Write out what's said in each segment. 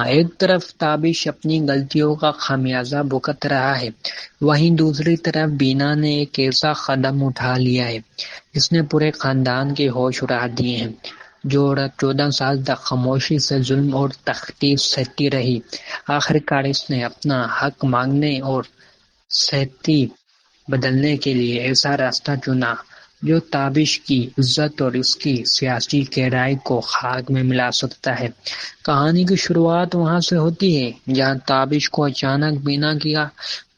ایک طرف تابش اپنی غلطیوں کا خمیازہ بھگت رہا ہے، وہیں دوسری طرف بینا نے ایک ایسا قدم اٹھا لیا ہے جس نے پورے خاندان کے ہوش اڑا دیے ہیں۔ جو عورت 14 سال تک خاموشی سے ظلم اور تخطیف سہتی رہی، آخرکار اس نے اپنا حق مانگنے اور سہتی بدلنے کے لیے ایسا راستہ چنا جو تابش کی عزت اور اس کی سیاسی گہرائی کو خاک میں ملا سکتا ہے۔ کہانی کی شروعات وہاں سے ہوتی ہے جہاں تابش کو اچانک بینا کی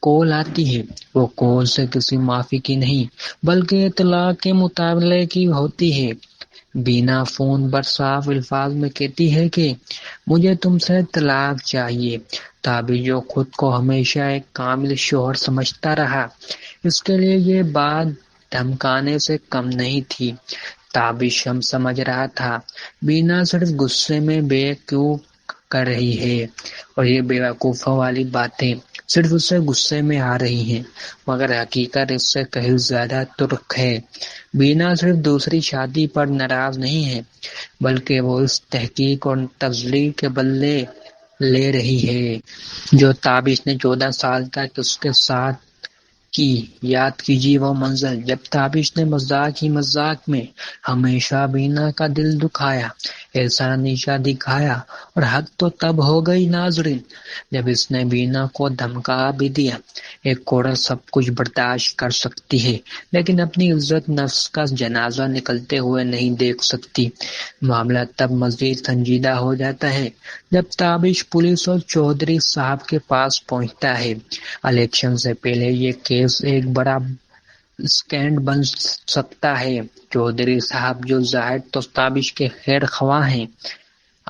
کال آتی ہے۔ وہ کال سے کسی معافی کی نہیں بلکہ اطلاع کے مطالبے کی ہوتی ہے۔ بینا فون پر صاف الفاظ میں کہتی ہے کہ مجھے تم سے طلاق چاہیے۔ تابش جو خود کو ہمیشہ ایک کامل شوہر سمجھتا رہا، اس کے لیے یہ بات دھمکانے سے کم نہیں تھی۔ تابش ہم سمجھ رہا تھا بینا صرف غصے میں بیوقوف کر رہی ہے اور یہ بیوقوفوں والی باتیں صرف اسے غصے میں آ رہی ہیں، مگر حقیقت اس سے کہیں زیادہ ترخ ہے۔ بینا صرف دوسری شادی پر ناراض نہیں ہے بلکہ وہ اس تحقیق اور تذلیل کے بدلے لے رہی ہے جو تابش نے 14 سال تک اس کے ساتھ کی۔ یاد کیجیے وہ منظر جب تابش نے مذاق ہی مذاق میں ہمیشہ بینا کا دل دکھایا، احسان نیشہ دکھایا، اور حق تو تب ہو گئی ناظرین جب اس نے بینا کو دھمکا بھی دیا۔ ایک عورت سب کچھ برداشت کر سکتی ہے لیکن اپنی عزت نفس کا جنازہ نکلتے ہوئے نہیں دیکھ سکتی۔ معاملہ تب مزید سنجیدہ ہو جاتا ہے جب تابش پولیس اور چودھری صاحب کے پاس پہنچتا ہے۔ الیکشن سے پہلے یہ کیس ایک بڑا اسکینڈ بن سکتا ہے۔ چودھری صاحب جو ظاہر تو تابش کے خیر خواہ ہیں،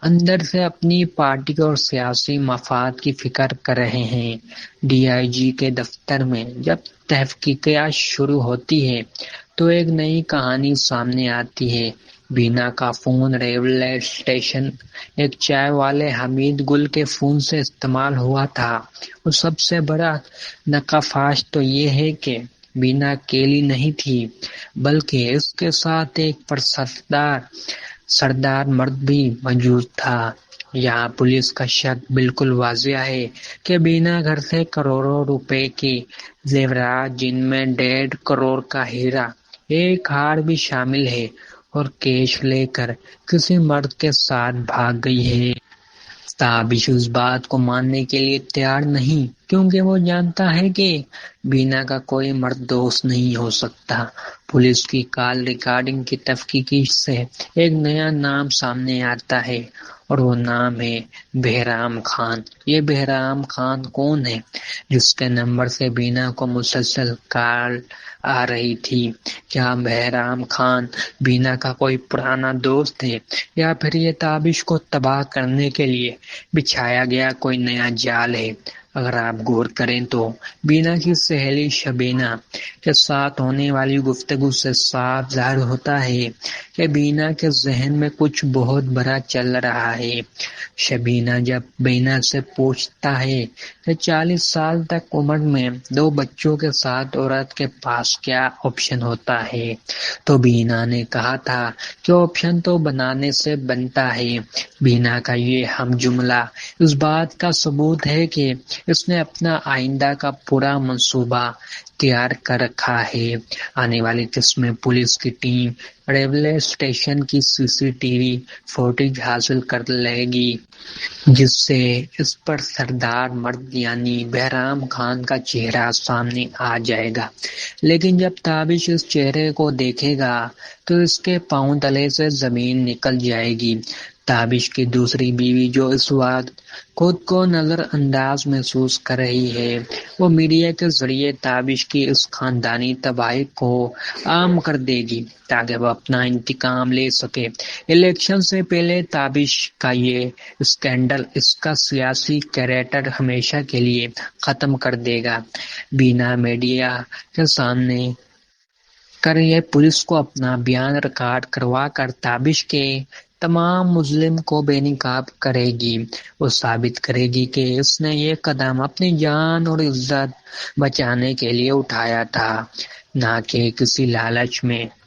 اندر سے اپنی پارٹی اور سیاسی مفاد کی فکر کر رہے ہیں۔ ڈی آئی جی کے دفتر میں جب تحقیقات شروع ہوتی ہے تو ایک نئی کہانی سامنے آتی ہے۔ بینا کا فون ریلوے اسٹیشن ایک چائے والے حمید گل کے فون سے استعمال ہوا تھا، اور سب سے بڑا نکافاش تو یہ ہے کہ بینا اکیلی نہیں تھی بلکہ اس کے ساتھ ایک سردار مرد بھی موجود تھا۔ یہاں پولیس کا شک بالکل واضح ہے کہ بینا گھر سے کروڑوں روپے کے زیورات جن میں 1.5 کروڑ کا ہیرا، ایک ہار بھی شامل ہے، اور کیش لے کر کسی مرد کے ساتھ بھاگ گئی ہے۔ تابش اس بات کو ماننے کے لیے تیار نہیں کیونکہ وہ جانتا ہے کہ بینا کا کوئی مرد دوست نہیں ہو سکتا۔ پولیس کی کال ریکارڈنگ کی تحقیق سے ایک نیا نام سامنے آتا ہے اور وہ نام ہے بہرام خان۔ یہ بہرام خان کون ہے جس کے نمبر سے بینا کو مسلسل کال آ رہی تھی؟ کیا بہرام خان بینا کا کوئی پرانا دوست ہے یا پھر یہ تابش کو تباہ کرنے کے لیے بچھایا گیا کوئی نیا جال ہے؟ اگر آپ غور کریں تو بینا کی سہیلی شبینہ کے ساتھ ہونے والی گفتگو سے صاف ظاہر ہوتا ہے کہ بینا کے ذہن میں کچھ بہت بڑا چل رہا ہے۔ شبینہ جب بینا سے پوچھتا ہے کہ 40 سال تک عمر میں 2 بچوں کے ساتھ عورت کے پاس کیا آپشن ہوتا ہے تو بینا نے کہا تھا کہ آپشن تو بنانے سے بنتا ہے۔ بینا کا یہ ہم جملہ اس بات کا ثبوت ہے کہ اس نے اپنا آئندہ کا پورا منصوبہ تیار کر رکھا ہے۔ آنے والی قسط میں پولیس کی ٹیم ریلوے اسٹیشن کی سی سی ٹی وی فوٹیج حاصل کر لے گی جس سے اس پر سردار مرد یعنی بہرام خان کا چہرہ سامنے آ جائے گا، لیکن جب تابش اس چہرے کو دیکھے گا تو اس کے پاؤں تلے سے زمین نکل جائے گی۔ تابش کی دوسری بیوی جو اس وقت خود کو نظر انداز محسوس کر رہی ہے، وہ میڈیا کے ذریعے تابش کی اس خاندانی تباہی کو عام کر دے گی تاکہ وہ اپنا انتقام لے سکے۔ الیکشن سے پہلے تابش کا یہ اسکینڈل اس کا سیاسی کیریئر ہمیشہ کے لیے ختم کر دے گا۔ بینا میڈیا کے سامنے کر یہ پولیس کو اپنا بیان ریکارڈ کروا کر تابش کے تمام مظلم کو بے نقاب کرے گی۔ وہ ثابت کرے گی کہ اس نے یہ قدم اپنی جان اور عزت بچانے کے لیے اٹھایا تھا، نہ کہ کسی لالچ میں۔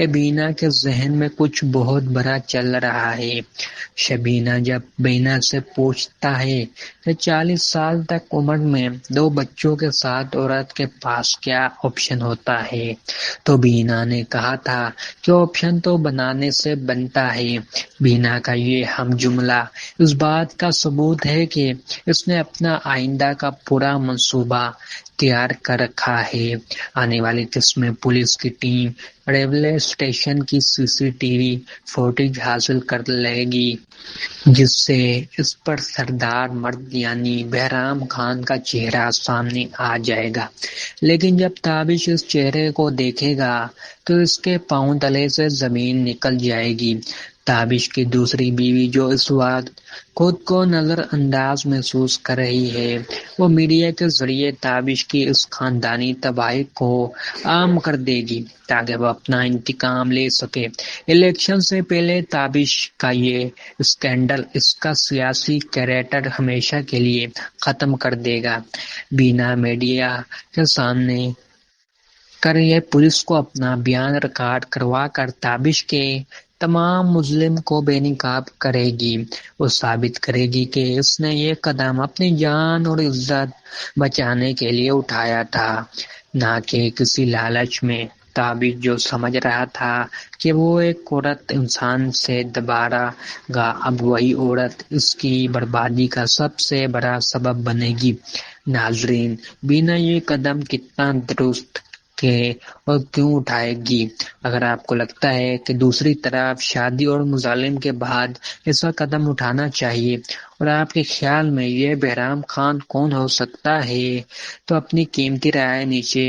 کہ بینا کے ذہن میں کچھ بہت بڑا چل رہا ہے۔ شبینہ جب بینا سے پوچھتا ہے کہ 40 سال تک عمر میں 2 بچوں کے ساتھ عورت کے پاس کیا آپشن ہوتا ہے، تو بینا نے کہا تھا کہ آپشن تو بنانے سے بنتا ہے۔ بینا کا یہ ہم جملہ اس بات کا ثبوت ہے کہ اس نے اپنا آئندہ کا پورا منصوبہ تیار کر رکھا ہے۔ آنے والی قسط میں پولیس کی ٹیم ریلوے اسٹیشن کی CCTV فوٹیج حاصل کر لے گی، جس سے اس پر سردار مرد یعنی بہرام خان کا چہرہ سامنے آ جائے گا۔ لیکن جب تابش اس چہرے کو دیکھے گا تو اس کے پاؤں تلے سے زمین نکل جائے گی۔ تابش کی دوسری بیوی جو اس وقت خود کو نظر انداز محسوس کر رہی ہے، وہ میڈیا کے ذریعے تابش کی اس خاندانی تباہی کو عام کر دے گی تاکہ وہ اپنا انتقام لے سکے۔ الیکشن سے پہلے تابش کا یہ اسکینڈل اس کا سیاسی کیریئر ہمیشہ کے لیے ختم کر دے گا۔ بینا میڈیا کے سامنے کر یہ پولیس کو اپنا بیان ریکارڈ کروا کر تابش کے تمام مظلم کو بے نقاب کرے گی۔ وہ ثابت کرے گی کہ اس نے یہ قدم اپنی جان اور عزت بچانے کے لیے اٹھایا تھا، نہ کہ کسی لالچ میں۔ تابش جو سمجھ رہا تھا کہ وہ ایک عورت انسان سے دبارہ گا، اب وہی عورت اس کی بربادی کا سب سے بڑا سبب بنے گی۔ ناظرین، بینا یہ قدم کتنا درست اور کیوں اٹھائے گی؟ اگر آپ کو لگتا ہے کہ دوسری طرف شادی اور مظالم کے بعد ایسا قدم اٹھانا چاہیے اور آپ کے خیال میں یہ بہرام خان کون ہو سکتا ہے، تو اپنی قیمتی رائے نیچے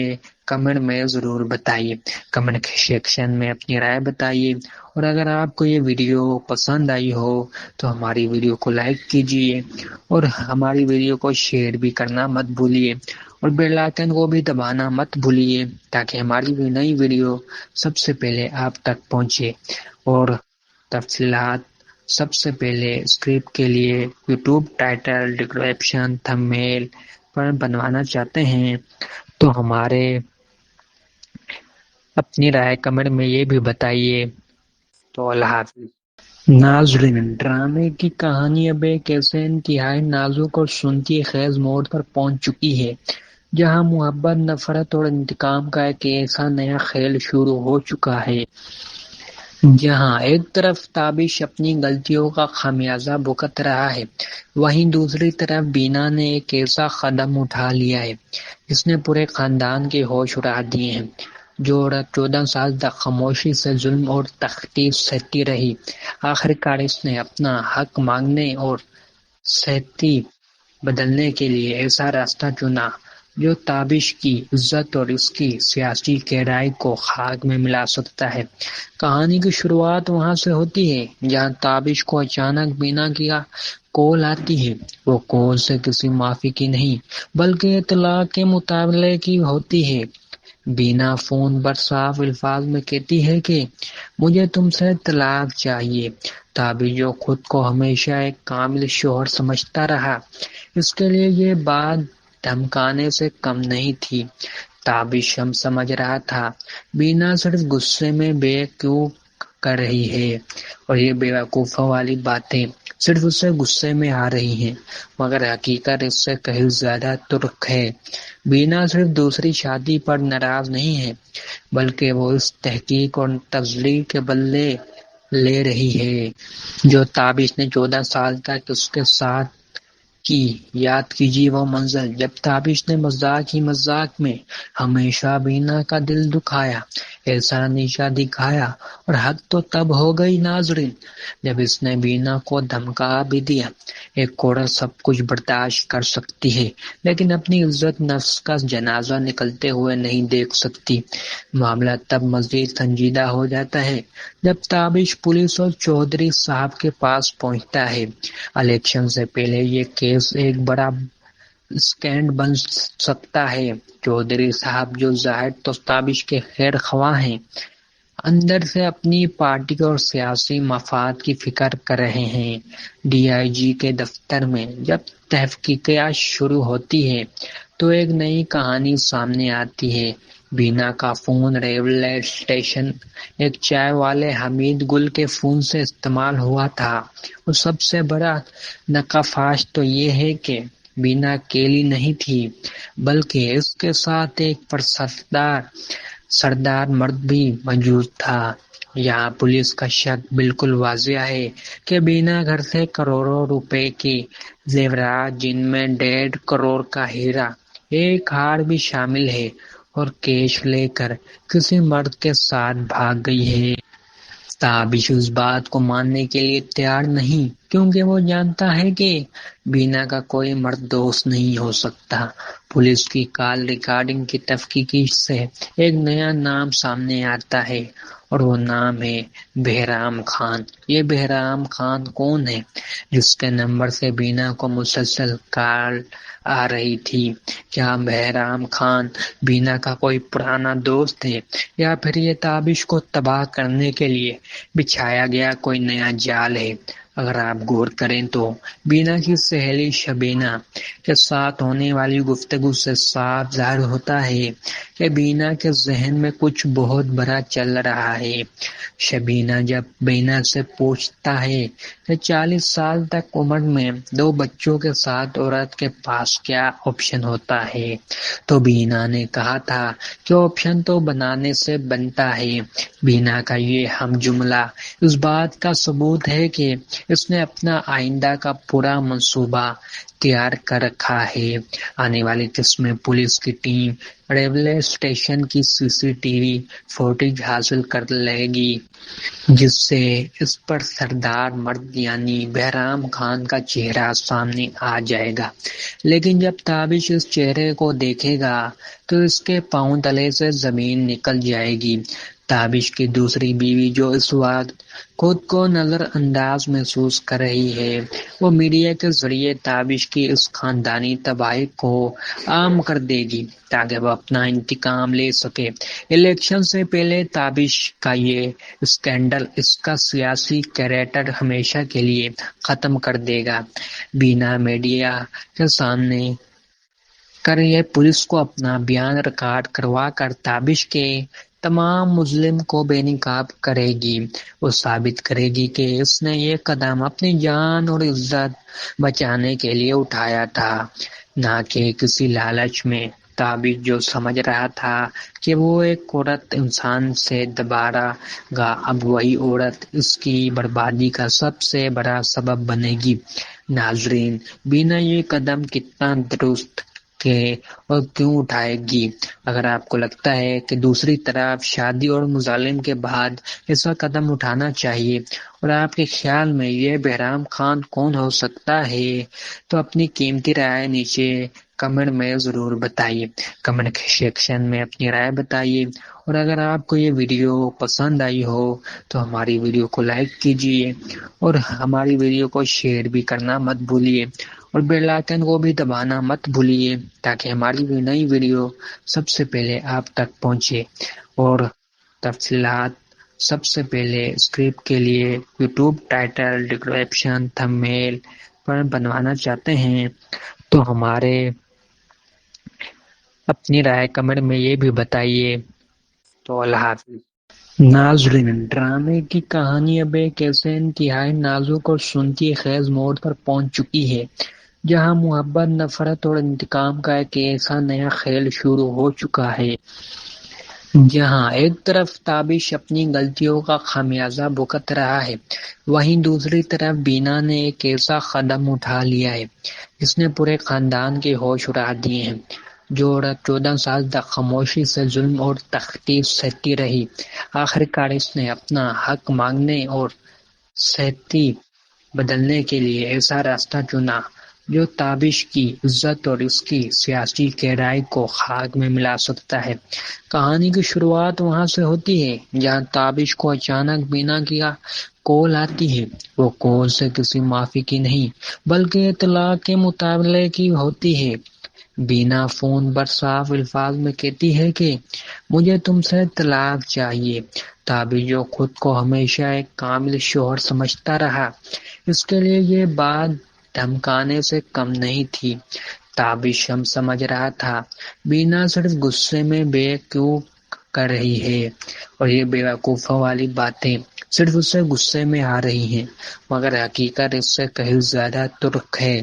کمنٹ میں ضرور بتائیے۔ کمنٹ سیکشن میں اپنی رائے بتائیے، اور اگر آپ کو یہ ویڈیو پسند آئی ہو تو ہماری ویڈیو کو لائک کیجیے اور ہماری ویڈیو کو شیئر بھی کرنا مت بھولیے، اور بیل آئیکن کو بھی دبانا مت بھولیے تاکہ ہماری نئی ویڈیو سب سے پہلے آپ تک پہنچے۔ اور تفصیلات سب سے پہلے اسکرپٹ کے لیے یوٹیوب ٹائٹل، ڈسکرپشن، تھمبنیل پر بنوانا چاہتے ہیں تو ہمارے اپنی رائے کمنٹ میں یہ بھی بتائیے۔ تو اللہ حافظ۔ ناظرین، ڈرامے کی کہانی اب ایک ایسے انتہائی نازک اور سنتی خیز موڑ پر پہنچ چکی ہے جہاں محبت، نفرت اور انتقام کا ایک ایسا نیا کھیل شروع ہو چکا ہے۔ جہاں ایک طرف تابش اپنی غلطیوں کا خمیازہ بھگت رہا ہے، وہیں دوسری طرف بینا نے ایک ایسا قدم اٹھا لیا ہے جس نے پورے خاندان کے ہوش اڑا دیے ہیں۔ جو عورت 14 سال تک خاموشی سے ظلم اور تخطیف سہتی رہی، آخرکار اس نے اپنا حق مانگنے اور سختی بدلنے کے لیے ایسا راستہ چنا جو تابش کی عزت اور اس کی سیاسی گہرائی کو خاک میں ملا سکتا ہے۔ کہانی کی شروعات وہاں سے ہوتی ہے جہاں تابش کو اچانک بینا کی کال آتی ہے۔ وہ کال سے کسی معافی کی نہیں بلکہ اطلاع کے مطالبے کی ہوتی ہے۔ بینا فون پر صاف الفاظ میں کہتی ہے کہ مجھے تم سے طلاق چاہیے۔ تابش جو خود کو ہمیشہ ایک کامل شوہر سمجھتا رہا، اس کے لیے یہ بات دھمکانے سے کم نہیں تھی۔ تابش ہم سمجھ رہا تھا بینا صرف غصے میں بیوقوف کر رہی ہے، اور یہ بیوقوفوں والی باتیں صرف اسے غصے میں آ رہی ہیں، مگر حقیقت اس سے کہیں زیادہ تلخ ہے۔ بینا صرف دوسری شادی پر ناراض نہیں ہے، بلکہ وہ اس تحقیق اور تذلیل کے بدلے لے رہی ہے جو تابش نے 14 سال تک اس کے ساتھ کی۔ یاد کیجیے وہ منظر جب تابش نے مذاق ہی مذاق میں ہمیشہ بینا کا دل دکھایا، ایسا نیچا دکھایا، اور حد تو تب ہو گئی ناظرین جب اس نے بینا کو دھمکا بھی دیا۔ ایک عورت سب کچھ برداشت کر سکتی ہے لیکن اپنی عزت نفس کا جنازہ نکلتے ہوئے نہیں دیکھ سکتی۔ معاملہ تب مزید سنجیدہ ہو جاتا ہے جب تابش پولیس اور چودھری صاحب کے پاس پہنچتا ہے۔ الیکشن سے پہلے یہ کیس ایک بڑا اسکینڈل بن سکتا ہے۔ چودھری صاحب جو ظاہر تو تابش کے خیر خواہ ہیں، اندر سے اپنی پارٹی اور سیاسی مفاد کی فکر کر رہے ہیں۔ DIG کے دفتر میں جب تحقیقات شروع ہوتی ہے تو ایک نئی کہانی سامنے آتی ہے۔ بینا کا فون ریلوے اسٹیشن ایک چائے والے حمید گل کے فون سے استعمال ہوا تھا۔ اور سب سے بڑا نقافاش تو یہ ہے کہ بینا اکیلی نہیں تھی، بلکہ اس کے ساتھ ایک سردار مرد بھی موجود تھا۔ یہاں پولیس کا شک بالکل واضح ہے کہ بینا گھر سے کروڑوں روپے کی زیورات، جن میں 1.5 کروڑ کا ہیرا، ایک ہار بھی شامل ہے، اور کیش لے کر کسی مرد کے ساتھ بھاگ گئی ہے۔ تابش اس بات کو ماننے کے لیے تیار نہیں، کیونکہ وہ جانتا ہے کہ بینا کا کوئی مرد دوست نہیں ہو سکتا۔ پولیس کی کال ریکارڈنگ کی تحقیق سے ایک نیا نام سامنے آتا ہے، اور وہ نام ہے بہرام خان۔ یہ بہرام خان کون ہے جس کے نمبر سے بینا کو مسلسل کال آ رہی تھی؟ کیا بہرام خان بینا کا کوئی پرانا دوست ہے، یا پھر یہ تابش کو تباہ کرنے کے لیے بچھایا گیا کوئی نیا جال ہے؟ اگر آپ غور کریں تو بینا کی سہیلی شبینہ کے ساتھ ہونے والی گفتگو سے صاف ظاہر ہوتا ہے کہ بینا کے ذہن میں کچھ بہت بڑا چل رہا ہے۔ شبینہ جب بینا سے پوچھتا ہے کہ 40 سال تک عمر میں 2 بچوں کے ساتھ عورت کے پاس کیا آپشن ہوتا ہے، تو بینا نے کہا تھا کہ آپشن تو بنانے سے بنتا ہے۔ بینا کا یہ ہم جملہ اس بات کا ثبوت ہے کہ اس نے اپنا آئندہ کا پورا منصوبہ تیار کر رکھا ہے۔ آنے والی قسط میں پولیس کی ٹیم ریلوے اسٹیشن کی CCTV فوٹیج حاصل کر لے گی، جس سے اس پر سردار مرد یعنی بہرام خان کا چہرہ سامنے آ جائے گا۔ لیکن جب تابش اس چہرے کو دیکھے گا تو اس کے پاؤں تلے سے زمین نکل جائے گی۔ تابش کی دوسری بیوی، جو اس وقت خود کو نظر انداز محسوس کر رہی ہے، وہ میڈیا کے ذریعے تابش کی اس خاندانی تباہی کو عام کر دے گی تاکہ وہ اپنا انتقام لے سکے۔ الیکشن سے پہلے تابش کا یہ اسکینڈل اس کا سیاسی کیریئر ہمیشہ کے لیے ختم کر دے گا۔ بینا میڈیا کے سامنے کر یہ پولیس کو اپنا بیان ریکارڈ کروا کر تابش کے تمام مظلم کو بے نقاب کرے گی۔ وہ ثابت کرے گی کہ اس نے یہ قدم اپنی جان اور عزت بچانے کے لیے اٹھایا تھا، نہ کہ کسی لالچ میں۔ تابش جو سمجھ رہا تھا کہ وہ ایک عورت انسان سے دبارہ گا، اب وہی عورت اس کی بربادی کا سب سے بڑا سبب بنے گی۔ ناظرین، بینا یہ قدم کتنا درست اور کیوں اٹھائے گی؟ اگر آپ کو لگتا ہے کہ دوسری طرف شادی اور مظالم کے بعد ایسا قدم اٹھانا چاہیے، اور آپ کے خیال میں یہ بہرام خان کون ہو سکتا ہے، تو اپنی قیمتی رائے نیچے کمنٹ میں ضرور بتائیے۔ کمنٹ سیکشن میں اپنی رائے بتائیے، اور اگر آپ کو یہ ویڈیو پسند آئی ہو تو ہماری ویڈیو کو لائک کیجیے، اور ہماری ویڈیو کو شیئر بھی کرنا مت بھولیے، اور بیل آئیکن کو بھی دبانا مت بھولیے تاکہ ہماری نئی ویڈیو سب سے پہلے آپ تک پہنچے۔ اور تفصیلات سب سے پہلے اسکرپٹ کے لیے یوٹیوب ٹائٹل، ڈسکرپشن، تھمب نیل پر بنوانا چاہتے ہیں تو ہمارے اپنی رائے کمنٹ میں یہ بھی بتائیے۔ تو اللہ حافظ۔ ناظرین، ڈرامے کی کہانی اب ایک ایسے انتہائی نازک اور سنتی خیز موڑ پر پہنچ چکی ہے جہاں محبت، نفرت اور انتقام کا ایک ایسا نیا کھیل شروع ہو چکا ہے۔ جہاں ایک طرف تابش اپنی غلطیوں کا خمیازہ بھگت رہا ہے، وہیں دوسری طرف بینا نے ایک ایسا قدم اٹھا لیا ہے جس نے پورے خاندان کے ہوش اڑا دیے ہیں۔ جو عورت 14 سال تک خاموشی سے ظلم اور تخطیف سہتی رہی، آخرکار اس نے اپنا حق مانگنے اور سختی بدلنے کے لیے ایسا راستہ چنا جو تابش کی عزت اور اس کی سیاسی گہرائی کو خاک میں ملا سکتا ہے۔ کہانی کی شروعات وہاں سے ہوتی ہے جہاں تابش کو اچانک بینا کی کال آتی ہے۔ وہ کال سے کسی معافی کی نہیں بلکہ اطلاع کے مطالبے کی ہوتی ہے۔ بینا فون پر صاف الفاظ میں کہتی ہے کہ مجھے تم سے طلاق چاہیے۔ تابش جو خود کو ہمیشہ ایک کامل شوہر سمجھتا رہا، اس کے لیے یہ بات دھمکانے سے کم نہیں تھی۔ تابش ہم سمجھ رہا تھا بینا صرف غصے میں بیوقوف کر رہی ہے، اور یہ بیوقوفوں والی باتیں صرف اسے غصے میں آ رہی ہیں، مگر حقیقت اس سے کہیں زیادہ ترخ ہے۔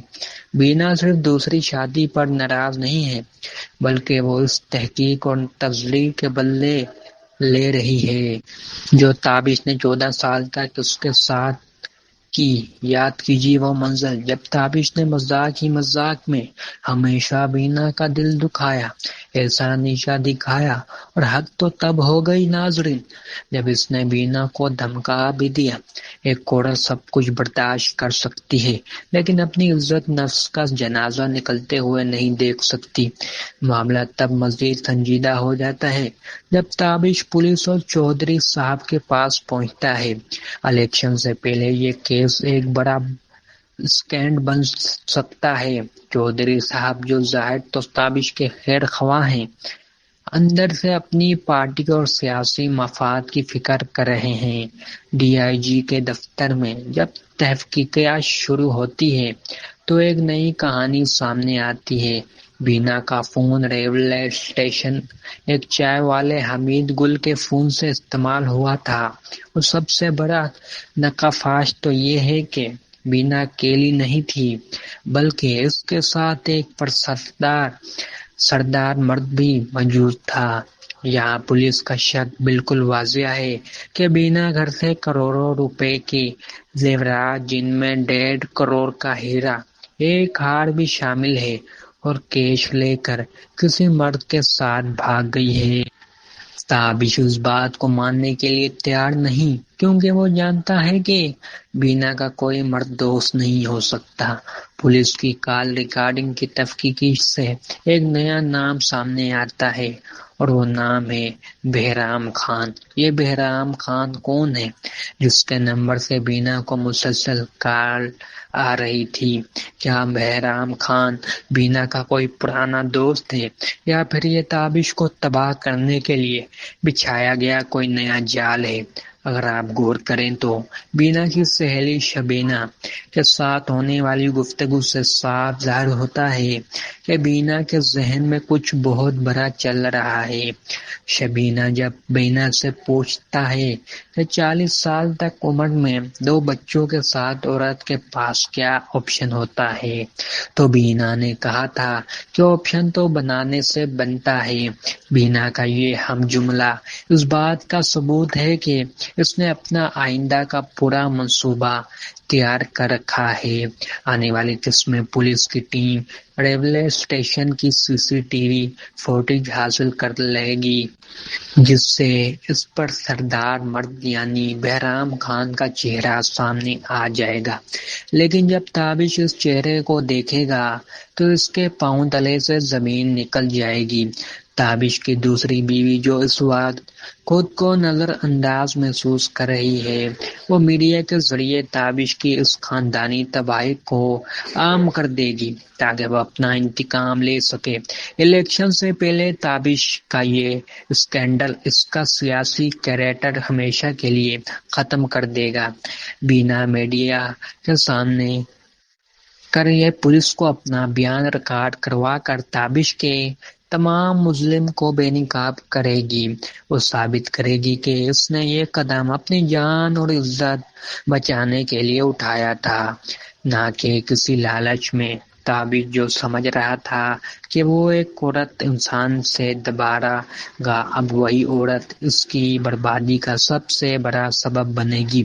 بینا صرف دوسری شادی پر ناراض نہیں ہے، بلکہ وہ اس تحقیق اور تسلی کے بدلے لے رہی ہے جو تابش نے 14 سال تک اس کے ساتھ کی۔ یاد کیجیے وہ منظر جب تابش نے مذاق ہی مذاق میں ہمیشہ بینا کا دل دکھایا، ایسا نیچا دکھایا، اور حد تو تب ہو گئی ناظرین جب اس نے بینا کو دھمکا بھی دیا۔ ایک عورت سب کچھ برداشت کر سکتی ہے لیکن اپنی عزت نفس کا جنازہ نکلتے ہوئے نہیں دیکھ سکتی۔ معاملہ تب مزید سنجیدہ ہو جاتا ہے جب تابش پولیس اور چودھری صاحب کے پاس پہنچتا ہے۔ الیکشن سے پہلے یہ کیس ایک بڑا اسکینڈ بن سکتا ہے۔ چودھری صاحب جو ظاہر تو تابش کے خیر خواہ ہیں، اندر سے اپنی پارٹی اور سیاسی مفاد کی فکر کر رہے ہیں۔ ڈی آئی جی کے دفتر میں جب تحقیقات شروع ہوتی ہے تو ایک نئی کہانی سامنے آتی ہے۔ بینا کا فون ریلوے اسٹیشن ایک چائے والے حمید گل کے فون سے استعمال ہوا تھا، اور سب سے بڑا نکافاش تو یہ ہے کہ بینا اکیلی نہیں تھی بلکہ اس کے ساتھ ایک سردار مرد بھی موجود تھا۔ یہاں پولیس کا شک بالکل واضح ہے کہ بینا گھر سے کروڑوں روپے کے زیورات، جن میں 1.5 کروڑ کا ہیرا، ایک ہار بھی شامل ہے، اور کیش لے کر کسی مرد کے ساتھ بھاگ گئی ہے۔ تابش اس بات کو ماننے کے لیے تیار نہیں، کیونکہ وہ جانتا ہے کہ بینا کا کوئی مرد دوست نہیں ہو سکتا۔ پولیس کی کال ریکارڈنگ کی تحقیق سے ایک نیا نام سامنے آتا ہے، اور وہ نام ہے بہرام خان۔ یہ بہرام خان کون ہے جس کے نمبر سے بینا کو مسلسل کال آ رہی تھی؟ کیا بہرام خان بینا کا کوئی پرانا دوست ہے، یا پھر یہ تابش کو تباہ کرنے کے لیے بچھایا گیا کوئی نیا جال ہے؟ اگر آپ غور کریں تو بینا کی سہیلی شبینہ کے ساتھ ہونے والی گفتگو سے صاف ظاہر ہوتا ہے کہ بینا کے ذہن میں کچھ بہت بڑا چل رہا ہے۔ شبینہ جب بینا سے پوچھتا ہے کہ 40 سال تک عمر میں 2 بچوں کے ساتھ عورت کے پاس کیا آپشن ہوتا ہے، تو بینا نے کہا تھا کہ آپشن تو بنانے سے بنتا ہے۔ بینا کا یہ ہم جملہ اس بات کا ثبوت ہے کہ اس نے اپنا آئندہ کا پورا منصوبہ تیار کر رکھا ہے۔ آنے والی قسط میں پولیس کی ٹیم ریلوے اسٹیشن کی سی سی ٹی وی فوٹیج حاصل کر لے گی، جس سے اس پر سردار مرد یعنی بہرام خان کا چہرہ سامنے آ جائے گا۔ لیکن جب تابش اس چہرے کو دیکھے گا تو اس کے پاؤں تلے سے زمین نکل جائے گی۔ تابش کی دوسری بیوی جو اس وقت خود کو نظر انداز محسوس کر رہی ہے، وہ میڈیا کے ذریعے تابش کی اس خاندانی تباہی کو عام کر دے گی تاکہ وہ اپنا انتقام لے سکے۔ الیکشن سے پہلے تابش کا یہ اسکینڈل اس کا سیاسی کیریئر ہمیشہ کے لیے ختم کر دے گا۔ بینا میڈیا کے سامنے کر یہ پولیس کو اپنا بیان ریکارڈ کروا کر تابش کے تمام مظلم کو بے نقاب کرے گی۔ وہ ثابت کرے گی کہ اس نے یہ قدم اپنی جان اور عزت بچانے کے لیے اٹھایا تھا، نہ کہ کسی لالچ میں۔ تابش جو سمجھ رہا تھا کہ وہ ایک عورت انسان سے دبارہ گا، اب وہی عورت اس کی بربادی کا سب سے بڑا سبب بنے گی۔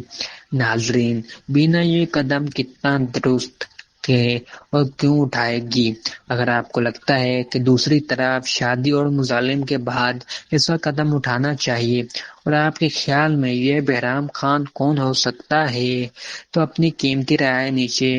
ناظرین، بینا یہ قدم کتنا درست اور کیوں اٹھائے گی؟ اگر آپ کو لگتا ہے کہ دوسری طرف شادی اور مظالم کے بعد ایسا قدم اٹھانا چاہیے، اور آپ کے خیال میں یہ بہرام خان کون ہو سکتا ہے، تو اپنی قیمتی رائے نیچے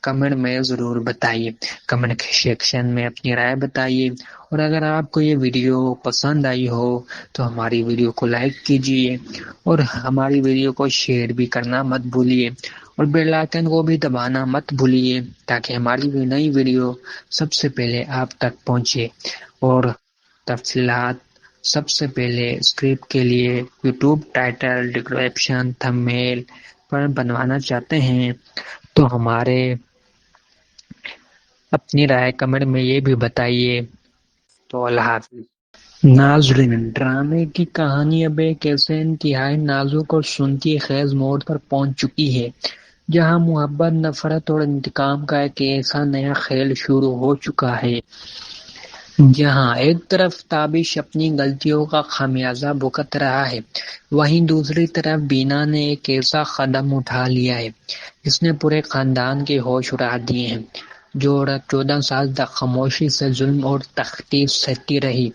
کمنٹ میں ضرور بتائیے۔ کمنٹ سیکشن میں اپنی رائے بتائیے، اور اگر آپ کو یہ ویڈیو پسند آئی ہو تو ہماری ویڈیو کو لائک کیجیے، اور ہماری ویڈیو کو شیئر بھی کرنا مت بھولیے، اور بیل آئیکن کو بھی دبانا مت بھولیے تاکہ ہماری نئی ویڈیو سب سے پہلے آپ تک پہنچے۔ اور تفصیلات سب سے پہلے اسکرپٹ کے لیے یوٹیوب ٹائٹل، ڈسکرپشن، تھمبنیل پر بنوانا چاہتے ہیں تو ہمارے اپنی رائے کمنٹ میں یہ بھی بتائیے۔ تو اللہ حافظ۔ ناظرین، ڈرامے کی کہانی اب ایک ایسے انتہائی نازک اور سنتی خیز موڑ پر پہنچ چکی ہے جہاں محبت، نفرت اور انتقام کا ایک ایسا نیا کھیل شروع ہو چکا ہے۔ جہاں ایک طرف تابش اپنی غلطیوں کا خمیازہ بھگت رہا ہے، وہیں دوسری طرف بینا نے ایک ایسا قدم اٹھا لیا ہے جس نے پورے خاندان کے ہوش اڑا دیے ہیں۔ جو عورت 14 سال تک خاموشی سے ظلم اور تخطیف سہتی رہی،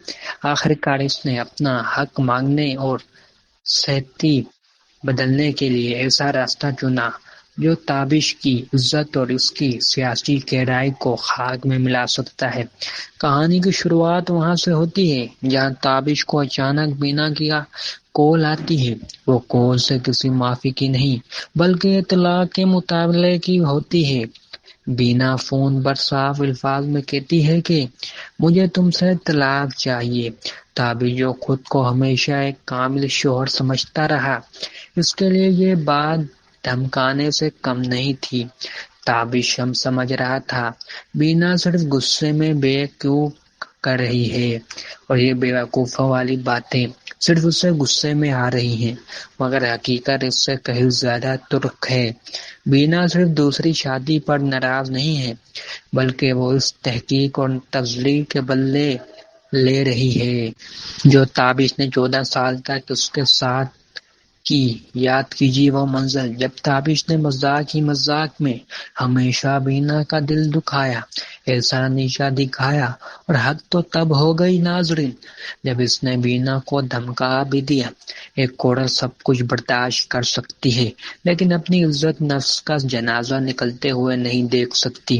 آخرکار اس نے اپنا حق مانگنے اور سہتی بدلنے کے لیے ایسا راستہ چنا جو تابش کی عزت اور اس کی سیاسی گہرائی کو خاک میں ملا سکتا ہے۔ کہانی کی شروعات وہاں سے ہوتی ہے جہاں تابش کو اچانک بینا کی کال آتی ہے۔ وہ کال سے کسی معافی کی نہیں بلکہ اطلاع کے مطالبے کی ہوتی ہے۔ بینا فون پر صاف الفاظ میں کہتی ہے کہ مجھے تم سے طلاق چاہیے۔ تابش جو خود کو ہمیشہ ایک کامل شوہر سمجھتا رہا، اس کے لیے یہ بات دھمکانے سے کم نہیں تھی۔ تابش ہم سمجھ رہا تھا بینا صرف غصے میں بیوقوف کر رہی ہے اور یہ بیوقوفوں والی باتیں صرف اسے غصے میں آ رہی ہیں، مگر حقیقت اس سے کہیں زیادہ ترخ ہے۔ بینا صرف دوسری شادی پر ناراض نہیں ہے بلکہ وہ اس تحقیق اور تسلی کے بدلے لے رہی ہے جو تابش نے 14 سال تک اس کے ساتھ کی۔ یاد کیجیے وہ منظر جب تابش نے مذاق ہی مذاق میں ہمیشہ بینا کا دل دکھایا، ایسا نیشہ دکھایا، اور حد تو تب ہو گئی ناظرین جب اس نے بینا کو دھمکا بھی دیا۔ ایک عورت سب کچھ برداشت کر سکتی ہے لیکن اپنی عزت نفس کا جنازہ نکلتے ہوئے نہیں دیکھ سکتی۔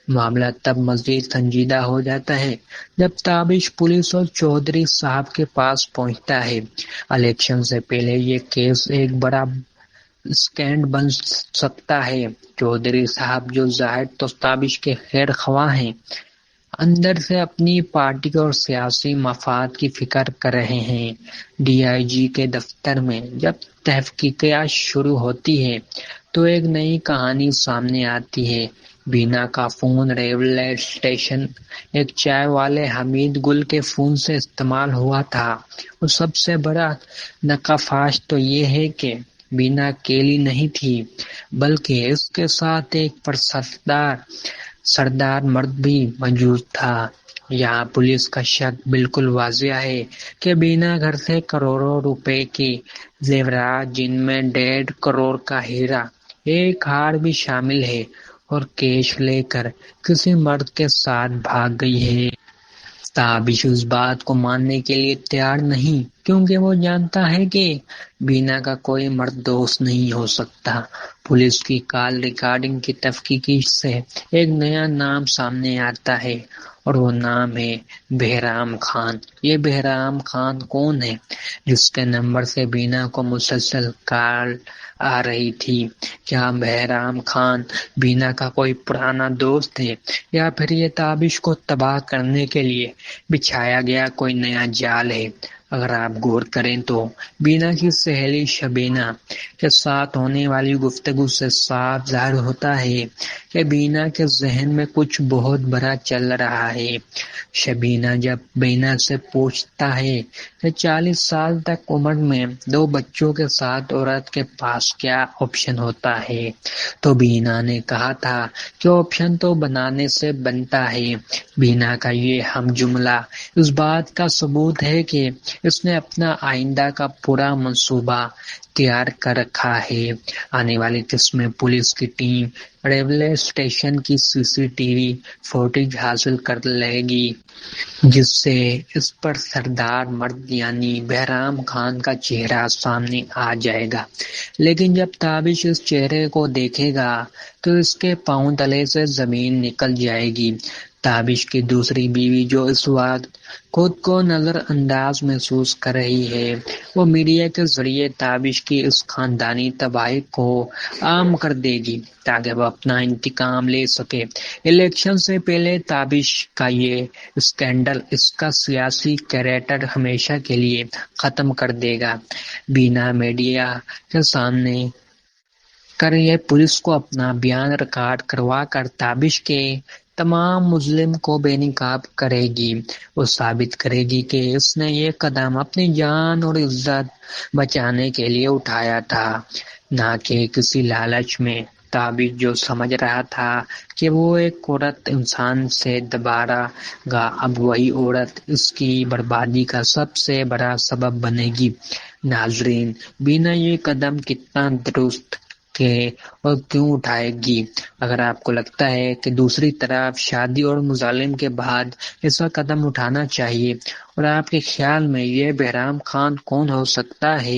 معاملہ تب مزید سنجیدہ ہو جاتا ہے جب تابش پولیس اور چودھری صاحب کے پاس پہنچتا ہے۔ الیکشن سے پہلے یہ کیس ایک بڑا اسکینڈ بن سکتا ہے۔ چودھری صاحب جو ظاہر تو تابش کے خیر خواہ ہیں، اندر سے اپنی پارٹی اور سیاسی مفاد کی فکر کر رہے ہیں۔ ڈی آئی جی کے دفتر میں جب تحقیقات شروع ہوتی ہے تو ایک نئی کہانی سامنے آتی ہے۔ بینا کا فون ریلوے اسٹیشن ایک چائے والے حمید گل کے فون سے استعمال ہوا تھا، اور سب سے بڑا نکافاش تو یہ ہے کہ بینا اکیلی نہیں تھی بلکہ اس کے ساتھ ایک سردار مرد بھی موجود تھا۔ یہاں پولیس کا شک بالکل واضح ہے کہ بینا گھر سے کروڑوں روپے کی زیورات جن میں 1.5 کروڑ کا ہیرا، ایک ہار بھی شامل ہے، اور کیش لے کر کسی مرد کے ساتھ بھاگ گئی ہے۔ تابش اس بات کو ماننے کے لیے تیار نہیں کیونکہ وہ جانتا ہے کہ بینا کا کوئی مرد دوست نہیں ہو سکتا۔ پولیس کی کال ریکارڈنگ کی تحقیق سے ایک نیا نام سامنے آتا ہے اور وہ نام ہے بہرام خان۔ یہ بہرام خان کون ہے جس کے نمبر سے بینا کو مسلسل کال آ رہی تھی؟ کیا بہرام خان بینا کا کوئی پرانا دوست ہے یا پھر یہ تابش کو تباہ کرنے کے لیے بچھایا گیا کوئی نیا جال ہے؟ اگر آپ غور کریں تو بینا کی سہیلی شبینہ کے ساتھ ہونے والی گفتگو سے صاف ظاہر ہوتا ہے کہ بینا کے ذہن میں کچھ بہت بڑا چل رہا ہے۔ شبینہ جب بینا سے پوچھتا ہے کہ 40 سال تک عمر میں 2 بچوں کے ساتھ عورت کے پاس کیا آپشن ہوتا ہے تو بینا نے کہا تھا کہ آپشن تو بنانے سے بنتا ہے۔ بینا کا یہ ہم جملہ اس بات کا ثبوت ہے کہ اس نے اپنا آئندہ کا پورا منصوبہ تیار کر رکھا ہے۔ آنے والی قسط میں پولیس کی ٹیم ریلوے اسٹیشن کی سی سی ٹی وی فوٹیج حاصل کر لے گی جس سے اس پر سردار مرد یعنی بہرام خان کا چہرہ سامنے آ جائے گا۔ لیکن جب تابش اس چہرے کو دیکھے گا تو اس کے پاؤں تلے سے زمین نکل جائے گی۔ تابش کی دوسری بیوی جو اس وقت خود کو نظر انداز محسوس کر رہی ہے، وہ میڈیا کے ذریعے تابش کی اس خاندانی تباہی کو عام کر دے گی تاکہ وہ اپنا انتقام لے سکے۔ الیکشن سے پہلے تابش کا یہ اسکینڈل اس کا سیاسی کیریئر ہمیشہ کے لیے ختم کر دے گا۔ بینا میڈیا کے سامنے کر یہ پولیس کو اپنا بیان ریکارڈ کروا کر تابش کے تمام مظلم کو بے نقاب کرے گی۔ وہ ثابت کرے گی کہ اس نے یہ قدم اپنی جان اور عزت بچانے کے لیے اٹھایا تھا، نہ کہ کسی لالچ میں۔ تابعی جو سمجھ رہا تھا کہ وہ ایک عورت انسان سے دبارہ گا، اب وہی عورت اس کی بربادی کا سب سے بڑا سبب بنے گی۔ ناظرین، بینا یہ قدم کتنا درست کہ اور کیوں اٹھائے گی؟ اگر آپ کو لگتا ہے کہ دوسری طرف شادی اور مظالم کے بعد ایسا قدم اٹھانا چاہیے، اور آپ کے خیال میں یہ بہرام خان کون ہو سکتا ہے،